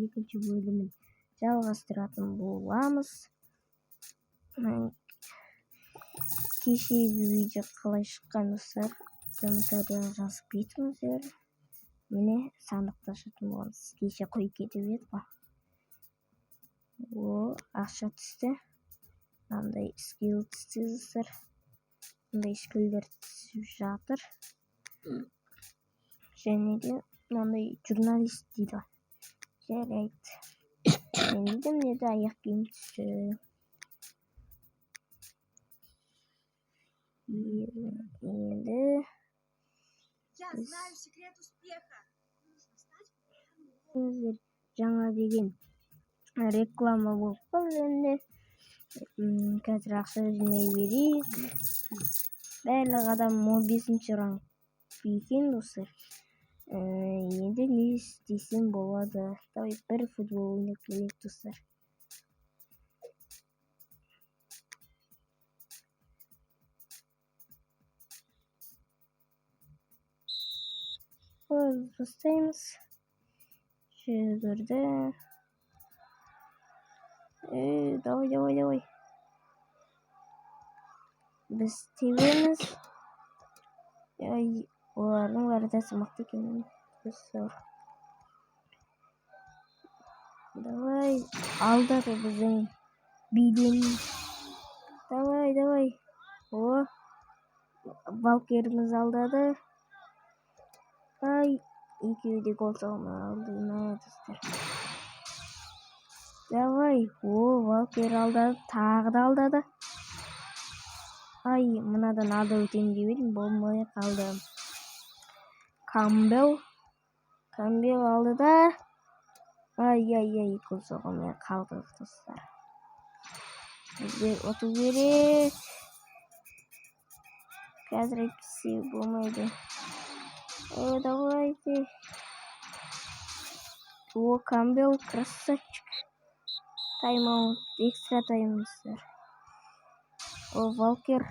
екінші бөлімін жалғастыратын боламыз. Кешегі видео қалай шыққан достар, комментарияға жазып кетіңіздер. Міне сандықты ашатын боламыз. Кеше қойып кетіп еді ғой. Ақша түсті. Мынандай скилл түсті достар. Мындай скиллдер түсіп жатыр. Және де мынандай журналист дейді. Жарайды. Енді де міне аяқ киім түсті. Енді жаңа деген реклама болып қалды енді. Қазір ақша жинай берейік. Барлық адам 15-ші ранг екен достар. Енді не істесем болады? Давай бір футбол ойнап келейік достар. Бастаймыз. Жүгірді. Давай. Біз тебеміз. Олардың варадасы мықты екен. Давай. Алдады біздің биден. Давай. Валкеріміз алдады. Екеуі де гол салмай алды. Давай. Валкер алдады. Тағы да алдады. Мынадан алда өтем деп едім, болмай қалды. Камбел алды да. Гол соғылмай қалды достар. Бізде оту керек. Қазір әйтпесе болмайды. Давайте. Камбел красавчик. Тайм-аут, экстра таймымыздар. Валкер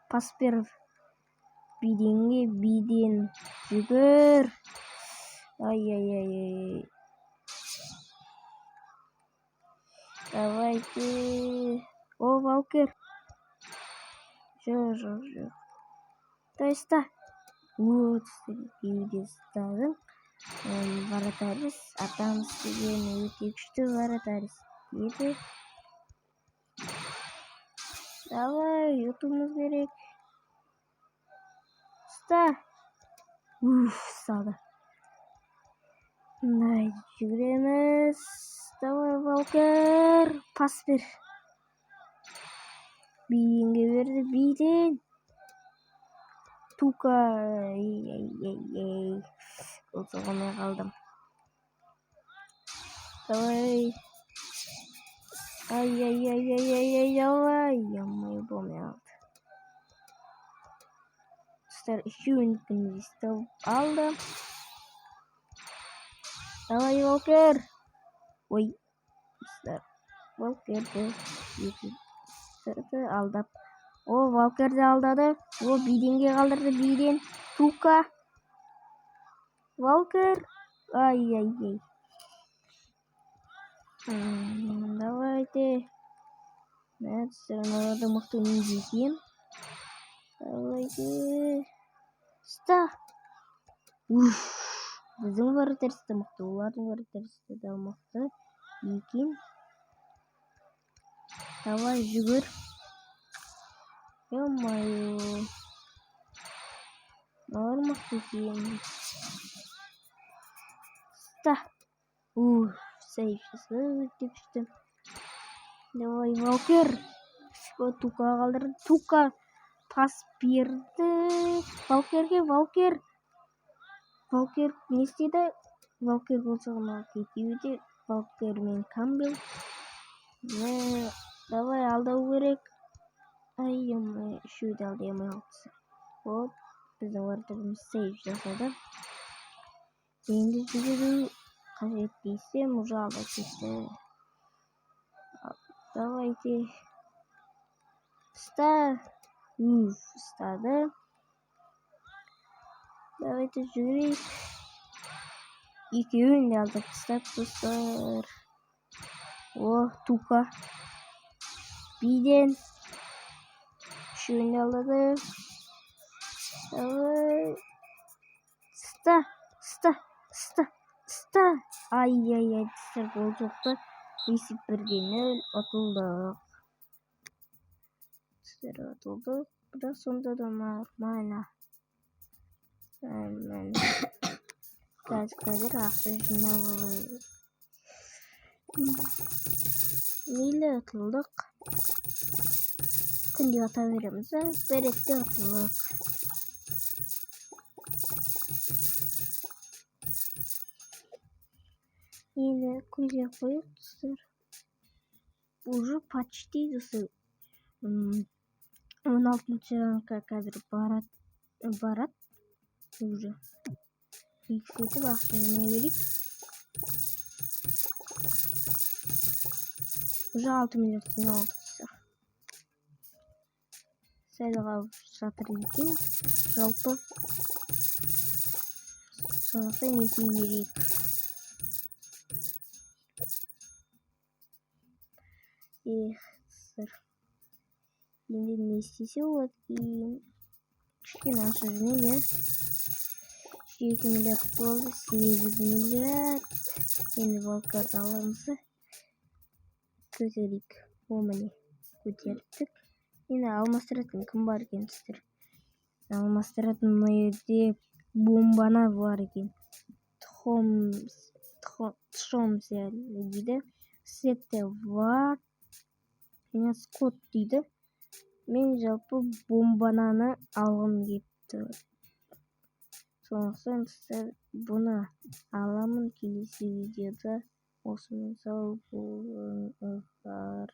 пас беріп биденге, биден жүгір. Давайте. Валкер. Жоқ. Тайста. Биде ұстадым. Вратарис. Атамыз деген өте күшті вратарис еді. Давай, ұтуымыз керек. Ұста. Ұстады. Жүгіреміз. Давай, Валкер. Пас бер. Биденге берді. Биден. Тука. Гол соғылмай қалдым. Давай. Давай. Болмай алды. Достар, үшеуінікін естіп алды. Давай, Валкер. Достар, Валкерді алдап. Валкерді алдады. Биденге қалдырды. Биден. Тука. Валкер. Давайте. Сырналарды мықты нездейкен. Давайте. Ста. Біздің вратаристі мықты. Олардың вратаристі да мықты екен. Давай, жүгір. Ё-моё. Олар мықты екен. Ста. Сейфшісі өте күшті. Давай, Валкер. Тука қалдырды. Тука пас берді. Валкер. Валкер не істеді? Валкер гол соғылмай кетуде. Валкер мен Камбел. Давай, алдау керек. Үшеуді алдай алмай қалды. Біздің вратаріміз сейф жасады. Енді жүгіру қажет дейсем, уже алда кетті. Давайте. Ұстады. Давайте жүгірейік. Екеуін де алдық тастап достар. Тука биден үшеуін де алдық. Ста. Ай-яй-яй, достар, гол жоқты. Есеп 1-0 ұтылдық. Достар, ұтылдық. Бірақ сонда да нормально. Қазір ақша жинап алайық. Мейлі ұтылдық. Күнде ата береміз, бір ретте ұтылдық. Енді көзе қойып, достар. Уже почти, достар. 16-шы ранға қазір барат. Уже. Иксетіп ақша жинай берейік. Уже 6 миллиард жиналдық, достар. Сәліға жатыр екен. Жалпы. Сондықтан ете берейік. Достар. Енді не істесе болады. Кішкене ақша жинай. 2 миллиард болды. 8 миллиард. Енді балкарды аламыз. Көтерейік. Міне көтердік. Енді алмастыратын кім бар екен, достар? Алмастыратын мына жерде бомбана бар екен. Тхомс дейді. Сетте бар. Және Скот дейді. Мен жалпы бомбананы алғым кепті. Сондықтан достар, бұны аламын келесі видеода. Осымен сау болыңыздар.